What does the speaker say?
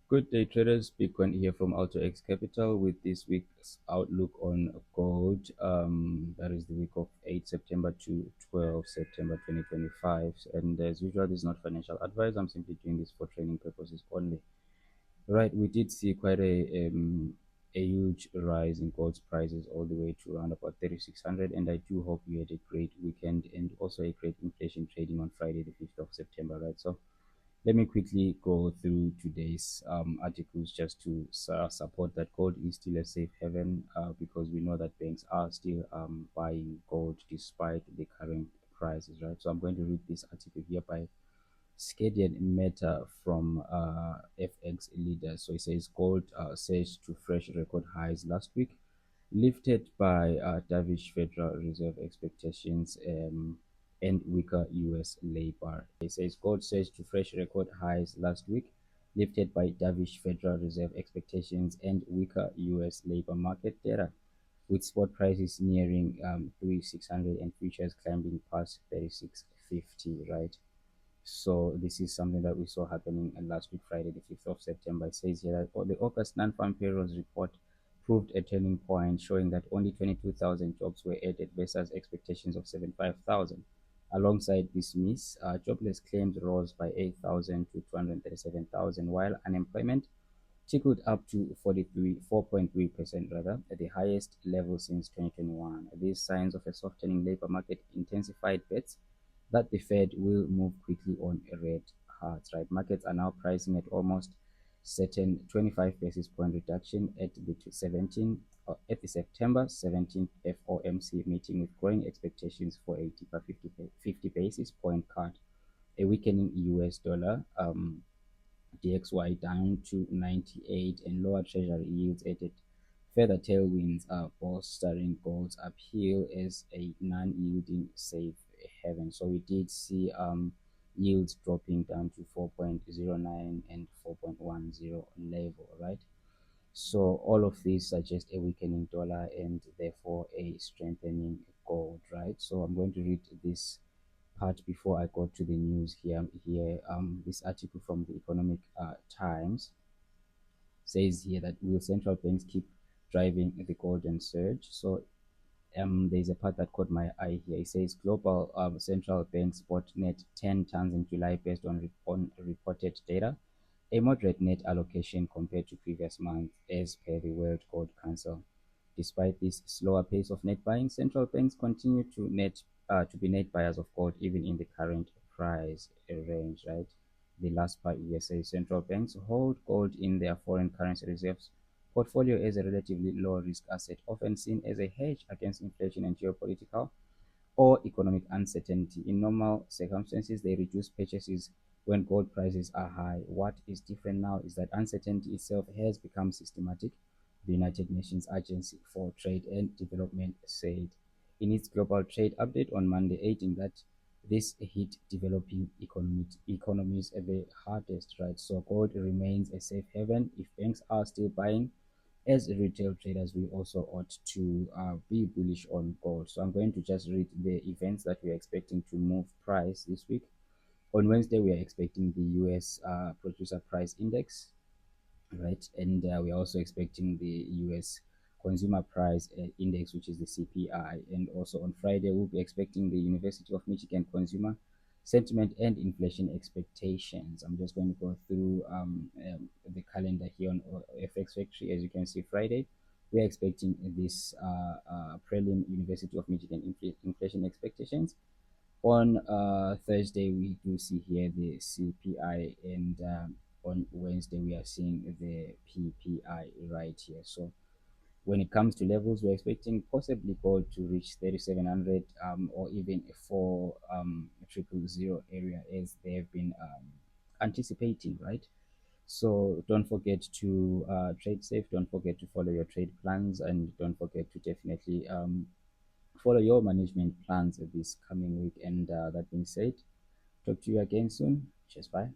Good day, traders. Bitcoin here from AutoX Capital with this week's outlook on gold. That is the week of 8 September to 12 September 2025. And as usual, this is not financial advice. I'm simply doing this for training purposes only. Right, we did see quite a huge rise in gold's prices all the way to around about 3,600, and I do hope you had a great weekend and also a great inflation trading on Friday, the 5th of September, right? So let me quickly go through today's articles just to support that gold is still a safe haven because we know that banks are still buying gold despite the current prices, right? So I'm going to read this article here by Skadian Meta from FX Leader. So it says gold surged to fresh record highs last week, lifted by dovish Federal Reserve expectations and weaker U.S. labor. It says gold surged to fresh record highs last week, lifted by dovish Federal Reserve expectations and weaker U.S. labor market data, with spot prices nearing 3,600 and futures climbing past 3,650, right? So this is something that we saw happening last week, Friday, the 5th of September. It says here that the August non-farm payrolls report proved a turning point, showing that only 22,000 jobs were added versus expectations of 75,000. Alongside this miss, jobless claims rose by 8,000 to 237,000, while unemployment tickled up to 4.3% rather, at the highest level since 2021. These signs of a softening labor market intensified bets that the Fed will move quickly on rate cuts, right? Markets are now pricing at almost certain 25 basis point reduction at the 17 at the September 17th FOMC meeting, with growing expectations for a deeper 50 basis point cut, a weakening US dollar, DXY down to 98, and lower treasury yields added further tailwinds, bolstering gold's appeal as a non-yielding safe haven. So we did see yields dropping down to 4.09 and 4.10 level, right? So all of these suggest a weakening dollar and therefore a strengthening gold, right? So I'm going to read this part before I go to the news here. This article from the Economic Times says here that will central banks keep driving the golden surge? So there's a part that caught my eye here. It says global central banks bought net 10 tons in July based on reported data, a moderate net allocation compared to previous months, as per the World Gold Council. Despite this slower pace of net buying, central banks continue to be net buyers of gold even in the current price range. Right, the last part here says central banks hold gold in their foreign currency reserves portfolio as a relatively low risk asset, often seen as a hedge against inflation and geopolitical or economic uncertainty. In normal circumstances, they reduce purchases when gold prices are high. What is different now is that uncertainty itself has become systematic, the United Nations Agency for Trade and Development said in its global trade update on Monday, adding that this hit developing economies at the hardest, right? So gold remains a safe haven if banks are still buying. As retail traders, we also ought to be bullish on gold. So I'm going to just read the events that we are expecting to move price this week. On Wednesday, we are expecting the US producer price index, right? And we are also expecting the US consumer price index, which is the CPI. And also on Friday, we'll be expecting the University of Michigan consumer sentiment and inflation expectations. I'm just going to go through the calendar here on FX Factory. As you can see, Friday, we are expecting this prelim University of Michigan inflation expectations. On Thursday, we do see here the CPI, and on Wednesday, we are seeing the PPI right here. So when it comes to levels, we're expecting possibly gold to reach 3,700 or even a 4,000 area as they have been anticipating, right? So don't forget to trade safe. Don't forget to follow your trade plans, and don't forget to definitely follow your management plans this coming week. And that being said, talk to you again soon. Cheers, bye.